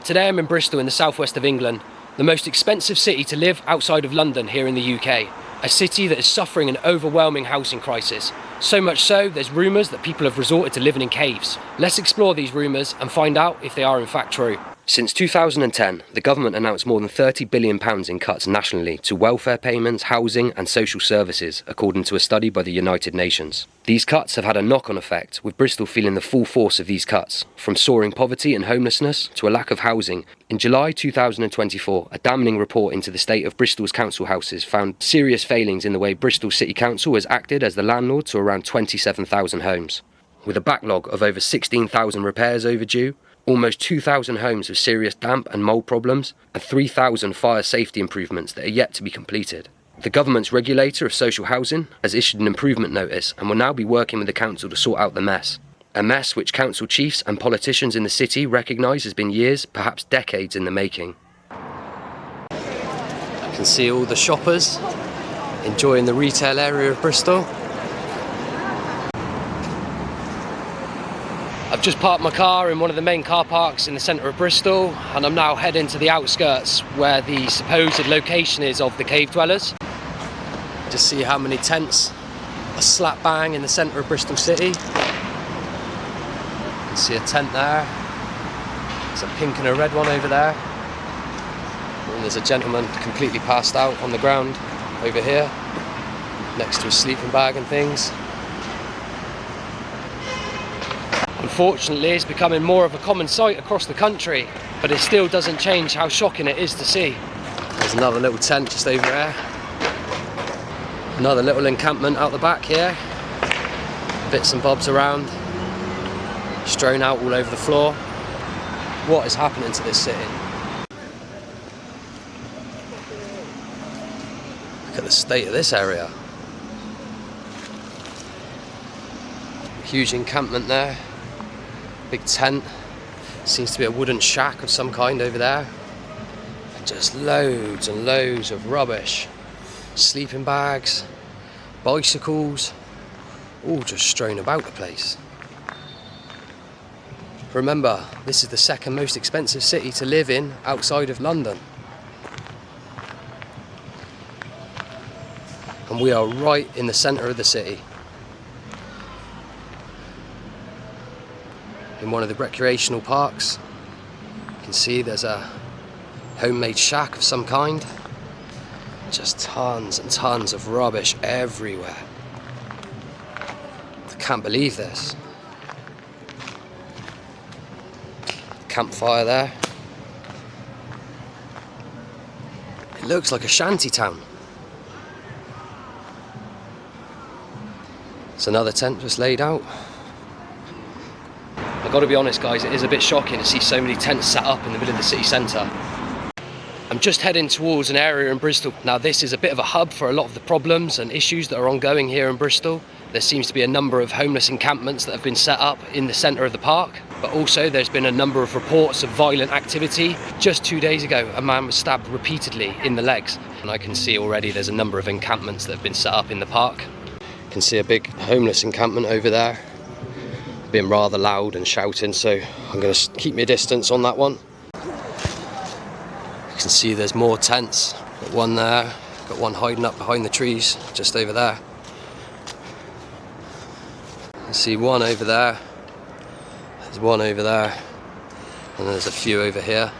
Today I'm in Bristol in the southwest of England, the most expensive city to live outside of London here in the UK. A city that is suffering an overwhelming housing crisis. So much so, there's rumours that people have resorted to living in caves. Let's explore these rumours and find out if they are in fact true. Since 2010, the government announced more than £30 billion in cuts nationally to welfare payments, housing and social services, according to a study by the United Nations. These cuts have had a knock-on effect, with Bristol feeling the full force of these cuts, from soaring poverty and homelessness to a lack of housing. In July 2024, a damning report into the state of Bristol's council houses found serious failings in the way Bristol City Council has acted as the landlord to around 27,000 homes. With a backlog of over 16,000 repairs overdue, almost 2,000 homes with serious damp and mould problems, and 3,000 fire safety improvements that are yet to be completed. The government's regulator of social housing has issued an improvement notice and will now be working with the council to sort out the mess. A mess which council chiefs and politicians in the city recognise has been years, perhaps decades in the making. I can see all the shoppers enjoying the retail area of Bristol. I've just parked my car in one of the main car parks in the centre of Bristol, and I'm now heading to the outskirts where the supposed location is of the cave dwellers. Just see how many tents are slap bang in the centre of Bristol City. You can see a tent there. There's a pink and a red one over there. And there's a gentleman completely passed out on the ground over here, next to a sleeping bag and things. Unfortunately, it's becoming more of a common sight across the country, but it still doesn't change how shocking it is to see. There's another little tent just over there. Another little encampment out the back here. Bits and bobs around, strewn out all over the floor. What is happening to this city? Look at the state of this area. Huge encampment there. Big tent, seems to be a wooden shack of some kind over there. And just loads and loads of rubbish. Sleeping bags, bicycles, all just strewn about the place. Remember, this is the second most expensive city to live in outside of London. And we are right in the centre of the city. In one of the recreational parks, you can see there's a homemade shack of some kind. Just tons and tons of rubbish everywhere. I can't believe this. Campfire there. It looks like a shanty town. It's another tent just laid out. I've got to be honest guys, it is a bit shocking to see so many tents set up in the middle of the city centre. I'm just heading towards an area in Bristol. Now this is a bit of a hub for a lot of the problems and issues that are ongoing here in Bristol. There seems to be a number of homeless encampments that have been set up in the centre of the park, but also there's been a number of reports of violent activity. Just 2 days ago, a man was stabbed repeatedly in the legs. And I can see already there's a number of encampments that have been set up in the park. You can see a big homeless encampment over there. Being rather loud and shouting, so I'm going to keep my distance on that one. You can see there's more tents. Got one there, got one hiding up behind the trees just over there. I see one over there, there's one over there, and there's a few over here.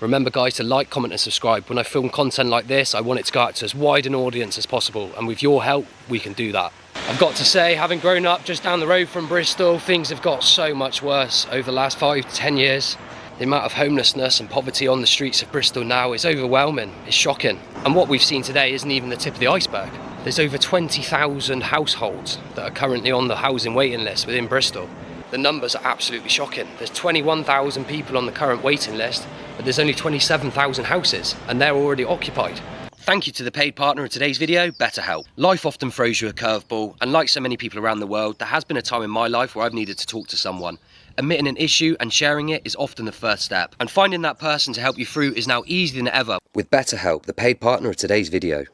Remember guys to like, comment and subscribe. When I film content like this, I want it to go out to as wide an audience as possible, and with your help, we can do that. I've got to say, having grown up just down the road from Bristol, things have got so much worse over the last 5 to 10 years. The amount of homelessness and poverty on the streets of Bristol now is overwhelming, it's shocking. And what we've seen today isn't even the tip of the iceberg. There's over 20,000 households that are currently on the housing waiting list within Bristol. The numbers are absolutely shocking. There's 21,000 people on the current waiting list, but there's only 27,000 houses, and they're already occupied. Thank you to the paid partner of today's video, BetterHelp. Life often throws you a curveball, and like so many people around the world, there has been a time in my life where I've needed to talk to someone. Admitting an issue and sharing it is often the first step, and finding that person to help you through is now easier than ever with BetterHelp, the paid partner of today's video.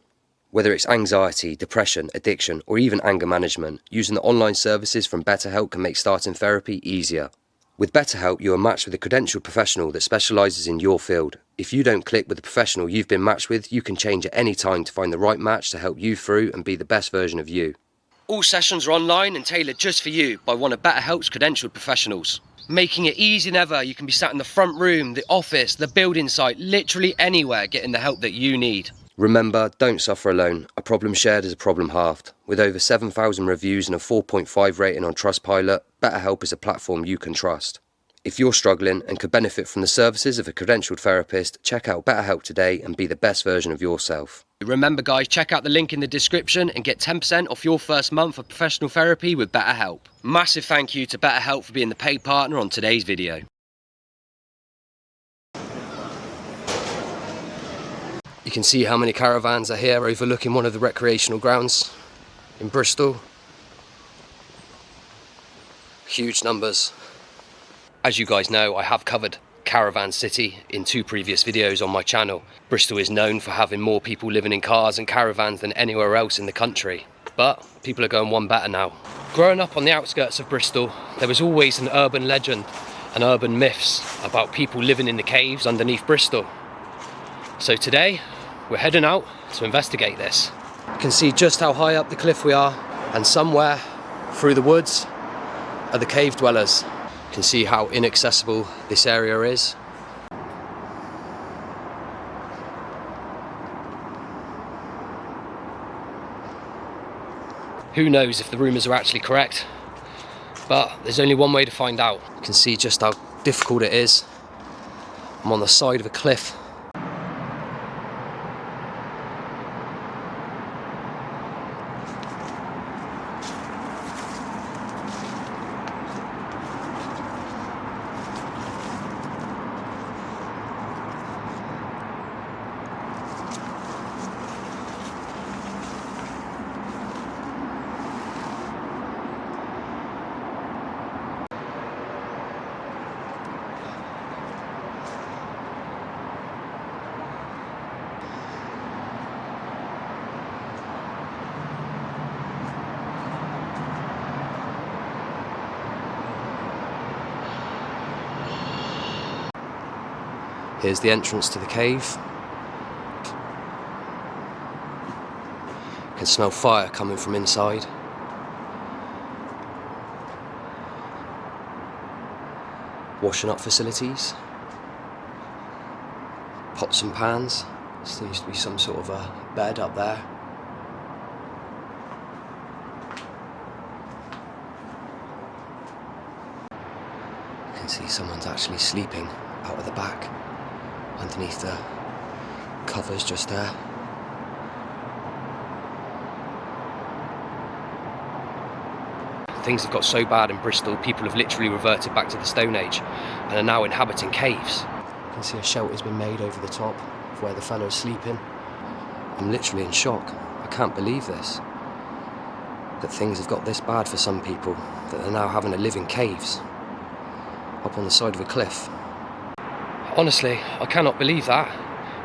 Whether it's anxiety, depression, addiction, or even anger management, using the online services from BetterHelp can make starting therapy easier. With BetterHelp, you are matched with a credentialed professional that specialises in your field. If you don't click with the professional you've been matched with, you can change at any time to find the right match to help you through and be the best version of you. All sessions are online and tailored just for you by one of BetterHelp's credentialed professionals. Making it easier than ever, you can be sat in the front room, the office, the building site, literally anywhere, getting the help that you need. Remember, don't suffer alone. A problem shared is a problem halved. With over 7,000 reviews and a 4.5 rating on Trustpilot, BetterHelp is a platform you can trust. If you're struggling and could benefit from the services of a credentialed therapist, check out BetterHelp today and be the best version of yourself. Remember guys, check out the link in the description and get 10% off your first month of professional therapy with BetterHelp. Massive thank you to BetterHelp for being the paid partner on today's video. You can see how many caravans are here overlooking one of the recreational grounds in Bristol. Huge numbers. As you guys know, I have covered Caravan City in 2 previous videos on my channel. Bristol is known for having more people living in cars and caravans than anywhere else in the country. But people are going one better now. Growing up on the outskirts of Bristol, there was always an urban legend and urban myths about people living in the caves underneath Bristol. So today, we're heading out to investigate this. You can see just how high up the cliff we are, and somewhere through the woods are the cave dwellers. You can see how inaccessible this area is. Who knows if the rumours are actually correct, but there's only one way to find out. You can see just how difficult it is. I'm on the side of a cliff. Here's the entrance to the cave. You can smell fire coming from inside. Washing up facilities. Pots and pans. There seems to be some sort of a bed up there. You can see someone's actually sleeping out of the back, underneath the covers just there. Things have got so bad in Bristol, people have literally reverted back to the Stone Age and are now inhabiting caves. You can see a shelter's been made over the top of where the fellow's sleeping. I'm literally in shock. I can't believe this. That things have got this bad for some people, that they're now having to live in caves, up on the side of a cliff. Honestly, I cannot believe that.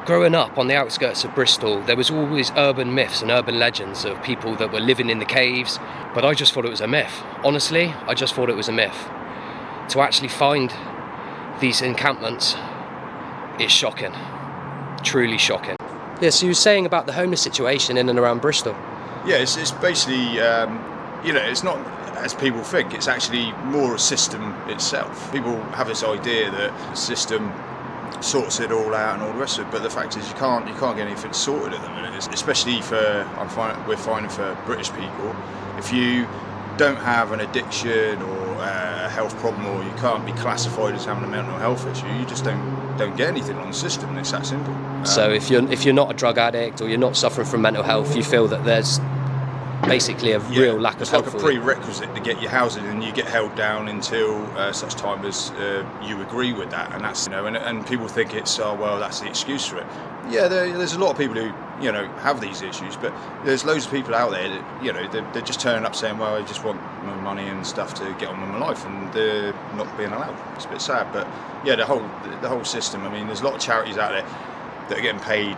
Growing up on the outskirts of Bristol, there was always urban myths and urban legends of people that were living in the caves, but I just thought it was a myth. Honestly, I just thought it was a myth. To actually find these encampments, it's shocking. Truly shocking. Yeah, so you were saying about the homeless situation in and around Bristol. Yeah, it's basically, it's not as people think, it's actually more a system itself. People have this idea that the system sorts it all out and all the rest of it, but the fact is you can't get anything sorted at the minute, especially we're finding for British people. If you don't have an addiction or a health problem, or you can't be classified as having a mental health issue, you just don't get anything on the system. It's that simple. So if you're not a drug addict or you're not suffering from mental health, you feel that there's basically a real lack of help. It's like a prerequisite to get your housing, and you get held down until such time as you agree with that, and that's and people think it's that's the excuse for it. Yeah, there's a lot of people who have these issues, but there's loads of people out there that they're just turning up saying, well, I just want money and stuff to get on with my life, and they're not being allowed. It's a bit sad, but yeah, the whole system. I mean, there's a lot of charities out there that are getting paid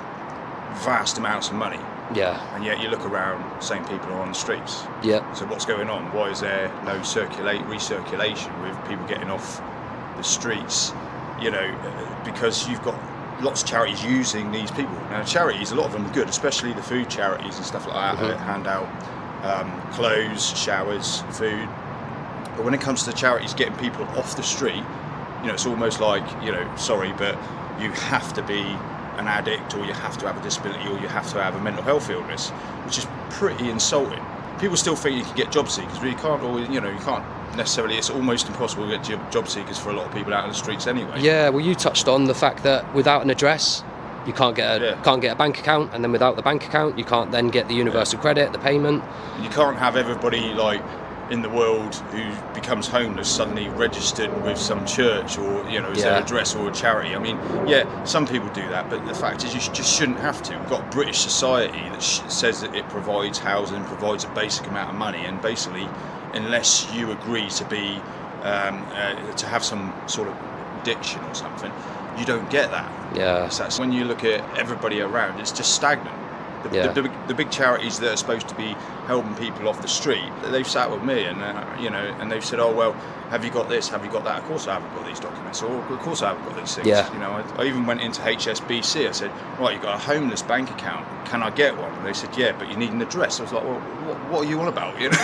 vast amounts of money. Yeah. And yet you look around, same people are on the streets. Yeah. So what's going on? Why is there no recirculation with people getting off the streets? You know, because you've got lots of charities using these people. Now charities, a lot of them are good, especially the food charities and stuff like that, that hand out clothes, showers, food. But when it comes to charities getting people off the street, you know, it's almost like, you know, sorry, but you have to be an addict, or you have to have a disability, or you have to have a mental health illness, which is pretty insulting. People still think you can get job seekers, but you can't always, you know, you can't necessarily, it's almost impossible to get job seekers for a lot of people out on the streets anyway. Yeah, well, you touched on the fact that without an address, you can't get a bank account, and then without the bank account, you can't then get the universal credit, the payment. You can't have everybody like in the world who becomes homeless suddenly registered with some church, or, you know, is their address or a charity. I mean, yeah, some people do that, but the fact is you just shouldn't have to. We've got a British society that says that it provides housing, provides a basic amount of money, and basically, unless you agree to be to have some sort of addiction or something, you don't get that. Yeah. So that's when you look at everybody around, it's just stagnant. The big charities that are supposed to be helping people off the street, they've sat with me and you know, and they've said, oh well, have you got this, have you got that? Of course I haven't got these documents, or of course I haven't got these things. You know, I even went into HSBC. I said, right, you've got a homeless bank account, can I get one? And they said, yeah, but you need an address. I was like, well, what are you on about, you know?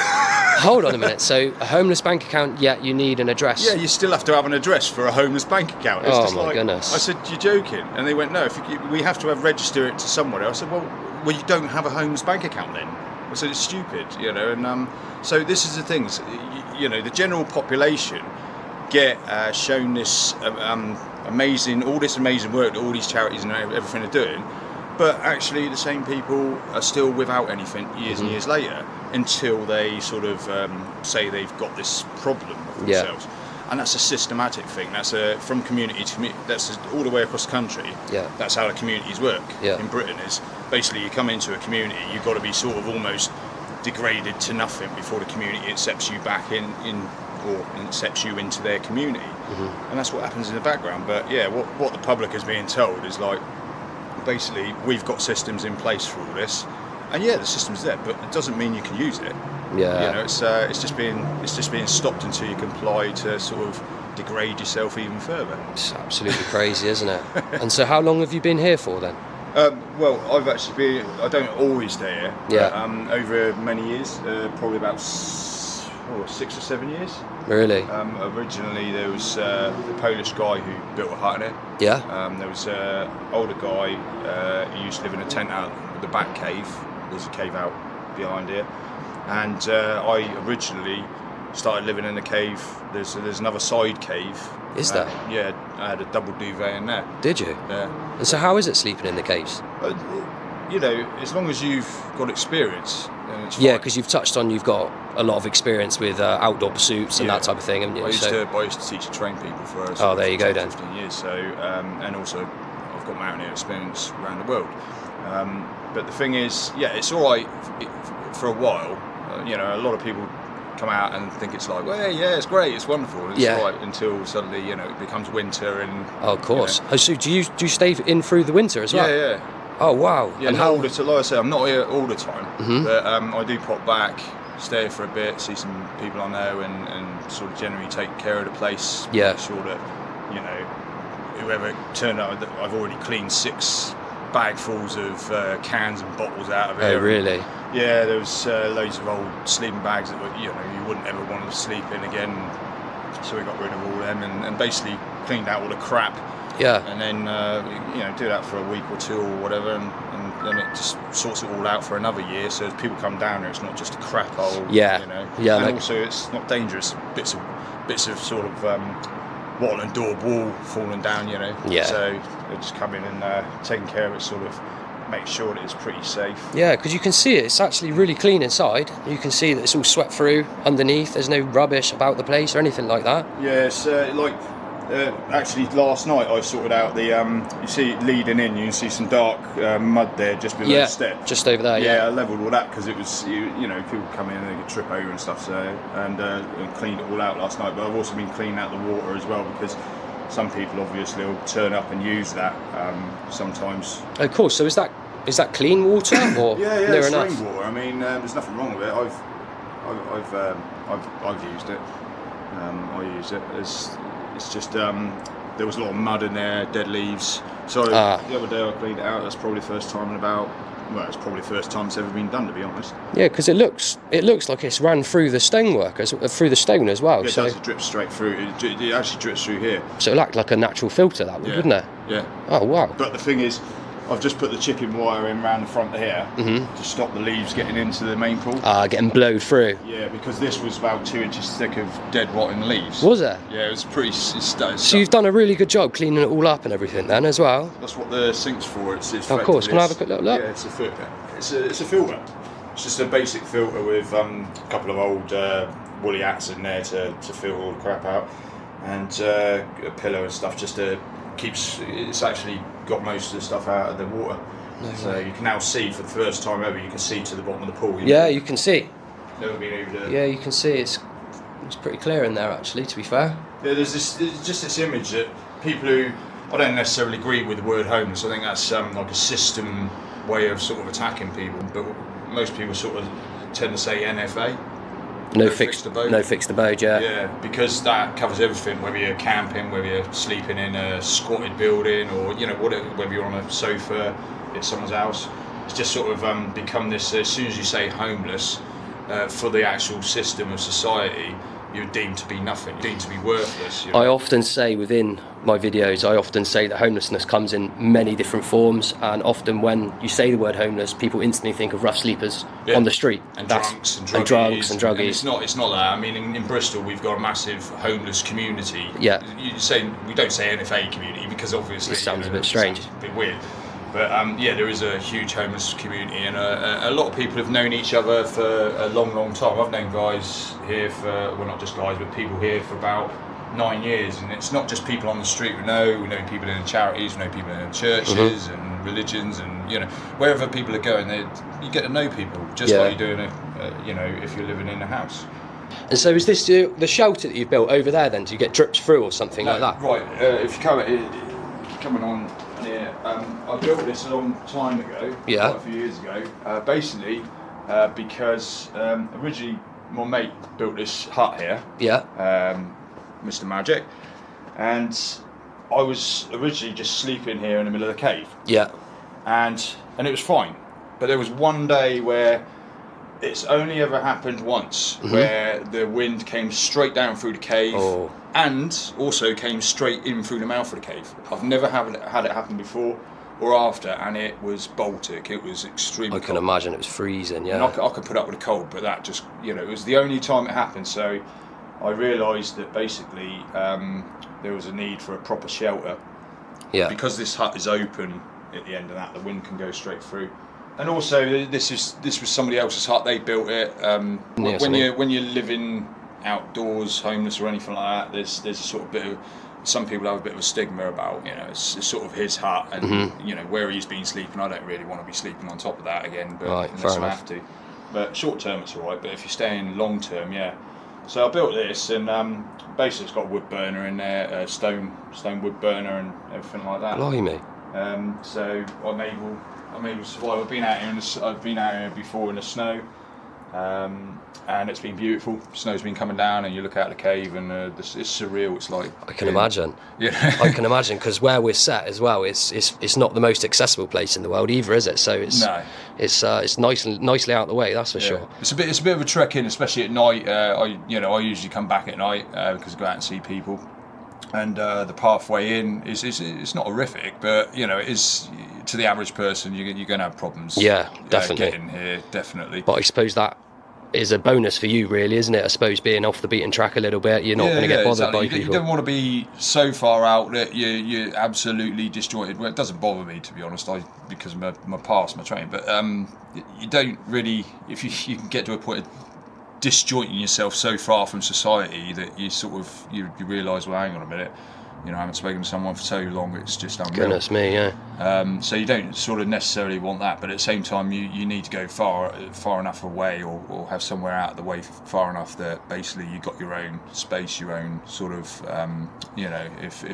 Hold on a minute, so a homeless bank account, yet you need an address? Yeah, you still have to have an address for a homeless bank account. It's just my goodness. I said, you're joking? And they went, no, we have to register it to somewhere. I said, well, you don't have a homeless bank account then. I said, it's stupid, you know. And so this is the things, you know, the general population get shown this amazing work that all these charities and everything are doing, but actually the same people are still without anything years and years later, until they sort of say they've got this problem with themselves. And that's a systematic thing. That's from community to community. That's all the way across the country. Yeah. That's how the communities work. In Britain is basically you come into a community, you've got to be sort of almost degraded to nothing before the community accepts you back in or accepts you into their community. And that's what happens in the background. But yeah, what the public is being told is like, basically we've got systems in place for all this, and yeah, the system's there, but it doesn't mean you can use it. Yeah, you know, it's just being stopped until you comply to sort of degrade yourself even further. It's absolutely crazy, isn't it? And so, how long have you been here for then? Well, I've actually been. I don't always stay here. Yeah. But, over many years, probably about 6 or 7 years. Really? Originally, there was the Polish guy who built a hut in it. Yeah. There was an older guy who used to live in a tent out the back cave. There's a cave out behind here. And I originally started living in the cave. There's another side cave. Is there? Yeah, I had a double duvet in there. Did you? Yeah. And so how is it sleeping in the caves? You know, as long as you've got experience, then it's fine. Yeah, because you've touched on you've got a lot of experience with outdoor pursuits and that type of thing, haven't you? I used to teach and train people for 15 years. So, and also I've got mountaineer experience around the world. But the thing is, yeah, it's all right for a while. You know, a lot of people come out and think it's like, well, yeah, it's great, it's wonderful, it's all right until suddenly, you know, it becomes winter and. Oh, of course. You know. So do you stay in through the winter as well? Yeah. Oh wow. Yeah, and like I say, I'm not here all the time, but I do pop back, stay here for a bit, see some people I know, and sort of generally take care of the place. Yeah. Make sure that, you know, whoever turned up, I've already cleaned 6 bagfuls of cans and bottles out of it. Oh really? Yeah, there was loads of old sleeping bags that were, you know, you wouldn't ever want to sleep in again. So we got rid of all them and basically cleaned out all the crap. Yeah. And then you know, do that for a week or 2 or whatever, and then it just sorts it all out for another year. So as people come down here, it's not just a crap hole. Yeah. You know. Yeah. And also, it's not dangerous. Bits of sort of wattle and daub wall falling down. You know. Yeah. So they just come in and taking care of it, sort of make sure that it's pretty safe. Yeah, because you can see it. It's actually really clean inside. You can see that it's all swept through underneath. There's no rubbish about the place or anything like that. Yeah, it's like Actually, last night I sorted out the. You see, leading in, you can see some dark mud there just below the step. Just over there. Yeah, I levelled all that because it was, you know, people come in and they could trip over and stuff. So and cleaned it all out last night. But I've also been cleaning out the water as well because some people obviously will turn up and use that sometimes. Of course. So is that clean water or yeah, near it's enough? rainwater. I mean, there's nothing wrong with it. I've used it. I use it. It's just there was a lot of mud in there, dead leaves. So the other day I cleaned it out. That's probably the first time in about. Well, it's probably the first time it's ever been done, to be honest. Yeah, because it looks like it's ran through the stonework, through the stone as well. Yeah, it does. It drips straight through. It actually drips through here. So it looked like a natural filter, that would, wouldn't it? Yeah. Oh wow. But the thing is, I've just put the chipping wire in around the front here to stop the leaves getting into the main pool. Getting blowed through. Yeah, because this was about 2 inches thick of dead rotten leaves. Was it? Yeah, it was pretty. So you've done a really good job cleaning it all up and everything then as well. That's what the sink's for. It's of course. Can I have a quick look? Yeah, it's a filter. It's a filter. It's just a basic filter with a couple of old woolly hats in there to filter all the crap out, and a pillow and stuff just to keeps. It's actually got most of the stuff out of the water. So you can now see for the first time ever. You can see to the bottom of the pool. You can see. Never been able to. Yeah, you can see. It's pretty clear in there actually. To be fair. Yeah, there's just this image that people who I don't necessarily agree with the word homeless. I think that's like a system way of sort of attacking people. But most people sort of tend to say NFA. No fixed abode. No fixed abode. Yeah. Yeah, because that covers everything. Whether you're camping, whether you're sleeping in a squatted building, or you know whether you're on a sofa at someone's house. It's just sort of become this. As soon as you say homeless, for the actual system of society, you're deemed to be nothing, deemed to be worthless. You know? I often say within my videos, that homelessness comes in many different forms, and often when you say the word homeless, people instantly think of rough sleepers on the street. And drunks and druggies. And it's not that. I mean, in Bristol, we've got a massive homeless community. Yeah. We don't say NFA community because obviously... It sounds a bit strange. A bit weird. But there is a huge homeless community, and a lot of people have known each other for a long, long time. I've known guys here well, not just guys, but people here for about 9 years, and it's not just people on the street we know people in charities, we know people in churches and religions, and wherever people are going, you get to know people just like you're doing it, if you're living in a house. And so is this the shelter that you've built over there then? Do you get drips through or something like that? Right, if you coming on here, I built this a long time ago, quite a few years ago, basically because originally my mate built this hut here, Mr. Magic, and I was originally just sleeping here in the middle of the cave, and it was fine, but there was one day where it's only ever happened once, where the wind came straight down through the cave and also came straight in through the mouth of the cave. I've never had it happen before or after, and it was Baltic. It was extremely cold. I can imagine it was freezing, And I could put up with the cold, but that just, it was the only time it happened. So I realised that basically there was a need for a proper shelter. Yeah. Because this hut is open at the end of that, the wind can go straight through. And also, this was somebody else's hut. They built it. When you're living outdoors, homeless or anything like that, there's a sort of bit of. Some people have a bit of a stigma about, it's sort of his hut, and where he's been sleeping. I don't really want to be sleeping on top of that again, but unless I have to. But short term, it's all right. But if you're staying long term, So I built this, and basically it's got a wood burner in there, stone wood burner, and everything like that. Blimey. So I'm able to survive. I've been out here before in the snow, and it's been beautiful. Snow's been coming down, and you look out the cave, and it's surreal. It's like I can imagine. I can imagine, because where we're set as well, it's not the most accessible place in the world either, is it? So it's nicely out of the way, that's for sure. It's a bit of a trek in, especially at night. I usually come back at night because I go out and see people. And the pathway in it's not horrific, but it is, to the average person, you're going to have problems. Yeah, definitely. Getting here, definitely. But I suppose that is a bonus for you, really, isn't it? I suppose being off the beaten track a little bit, you're not going to get bothered by people. You don't want to be so far out that you're absolutely disjointed. Well, it doesn't bother me, to be honest, because of my past, my training. But you don't really, if you can get to a point of disjointing yourself so far from society that you sort of you realise, well, hang on a minute, You know, I haven't spoken to someone for so long, it's just unreal. Goodness me, yeah. So you don't sort of necessarily want that, but at the same time you need to go far enough away, or have somewhere out of the way far enough that basically you've got your own space, your own sort of, you know, if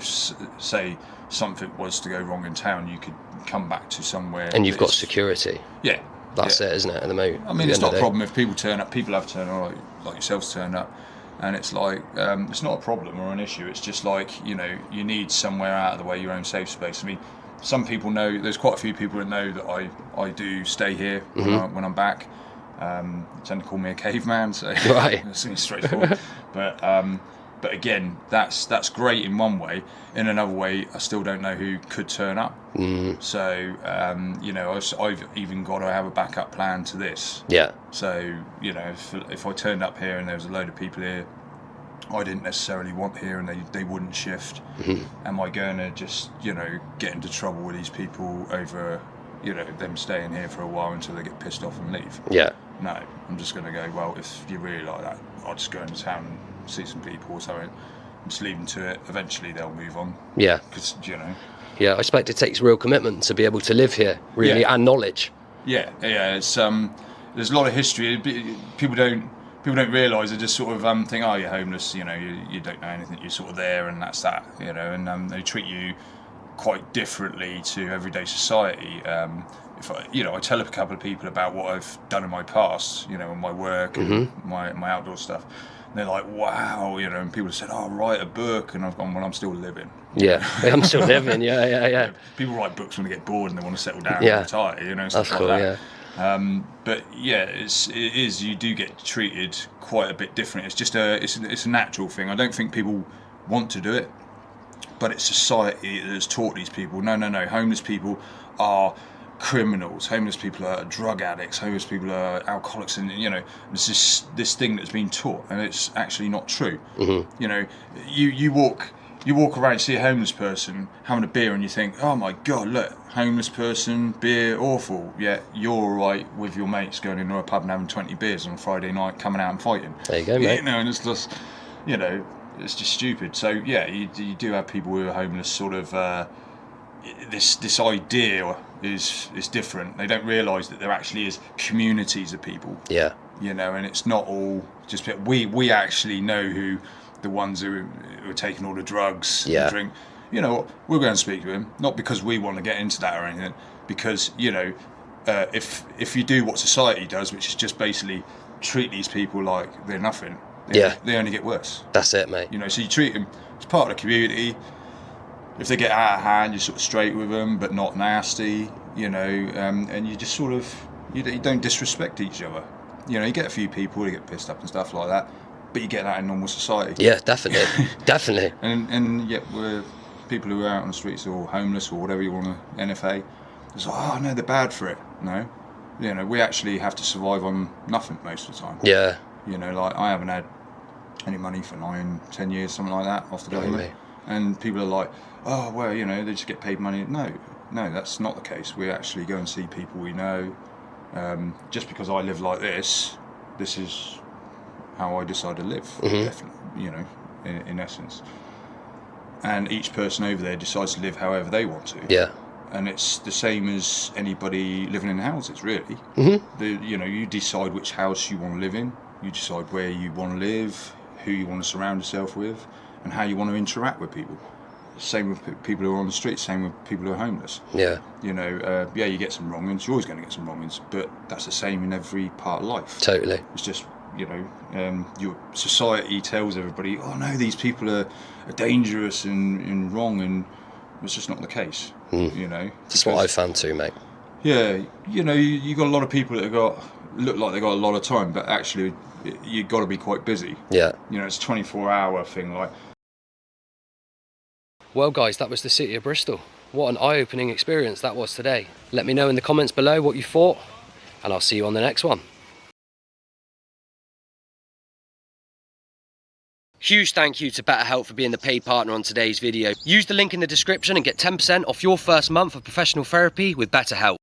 say something was to go wrong in town, you could come back to somewhere. And you've got security. Yeah. That's it, isn't it, at the moment? I mean, it's not a problem if people turn up. People have turned up, like yourselves turn up. And it's like, it's not a problem or an issue. It's just like, you know, you need somewhere out of the way, your own safe space. I mean, some people know, there's quite a few people that know that I do stay here when I'm back. Tend to call me a caveman, so right. It seems straightforward. But again, that's great in one way. In another way, I still don't know who could turn up. So, you know, I've even got to have a backup plan to this. Yeah. So, you know, if I turned up here and there was a load of people here I didn't necessarily want here and they wouldn't shift, am I going to just, you know, get into trouble with these people over, you know, them staying here for a while until they get pissed off and leave? Yeah. No, I'm just going to go, well, if you really like that, I'll just go into town and see some people or something. Just leave them to it. Eventually they'll move on. Yeah. Because, you know. Yeah, I expect it takes real commitment to be able to live here, really, and knowledge. Yeah. It's there's a lot of history. People don't realise. They just sort of think, oh, you're homeless. You know, you don't know anything. You're sort of there, and that's that. You know, and they treat you quite differently to everyday society. If I tell a couple of people about what I've done in my past, you know, and my work and my outdoor stuff, and they're like, wow, you know, and people have said, oh, write a book, and I've gone, well, I'm still living. Yeah, I'm still living. Yeah. People write books when they get bored and they want to settle down and retire, you know, stuff that's like cool, that. Yeah. But yeah, it is. You do get treated quite a bit different. It's just it's a natural thing. I don't think people want to do it, but it's society that has taught these people. No. Homeless people are criminals. Homeless people are drug addicts. Homeless people are alcoholics, and you know, this is this thing that's been taught, and it's actually not true. You know, you walk around, you see a homeless person having a beer, and you think, oh my God, look, homeless person, beer, awful. Yet you're all right with your mates going into a pub and having 20 beers on a Friday night, coming out and fighting. There you go, mate. You know, and it's just, you know, it's just stupid. So yeah, you do have people who are homeless. Sort of this idea is different. They don't realise that there actually is communities of people. Yeah. You know, and it's not all just we actually know who the ones who are taking all the drugs and drink. You know, we're going to speak to him, not because we want to get into that or anything, because, you know, if you do what society does, which is just basically treat these people like they're nothing, they only get worse. That's it, mate. You know, so you treat them as part of the community. If they get out of hand, you're sort of straight with them, but not nasty, you know, and you just sort of, you don't disrespect each other. You know, you get a few people who get pissed up and stuff like that, but you get that in normal society. Yeah, definitely. Definitely. And yet we're people who are out on the streets or homeless or whatever you want to NFA. It's like, oh no, they're bad for it. No, you know, we actually have to survive on nothing most of the time. Yeah. You know, like I haven't had any money for 9-10 years, something like that, off the government. And people are like, oh well, you know, they just get paid money. No, that's not the case. We actually go and see people we know. Just because I live like this is how I decide to live, definitely, you know, in essence. And each person over there decides to live however they want to. Yeah. And it's the same as anybody living in houses, really. You know, you decide which house you want to live in, you decide where you want to live, who you want to surround yourself with, and how you want to interact with people. Same with people who are on the street, same with people who are homeless. Yeah. You know, you get some wrong-uns, you're always going to get some wrong-uns, but that's the same in every part of life. Totally. It's just, you know, your society tells everybody, oh no, these people are dangerous and wrong, and it's just not the case. You know, that's what I found too, mate. Yeah, you know, you got a lot of people that look like they got a lot of time, but actually you've got to be quite busy. Yeah. You know, it's a 24-hour thing. Like. Well, guys, that was the city of Bristol. What an eye-opening experience that was today. Let me know in the comments below what you thought, and I'll see you on the next one. Huge thank you to BetterHelp for being the paid partner on today's video. Use the link in the description and get 10% off your first month of professional therapy with BetterHelp.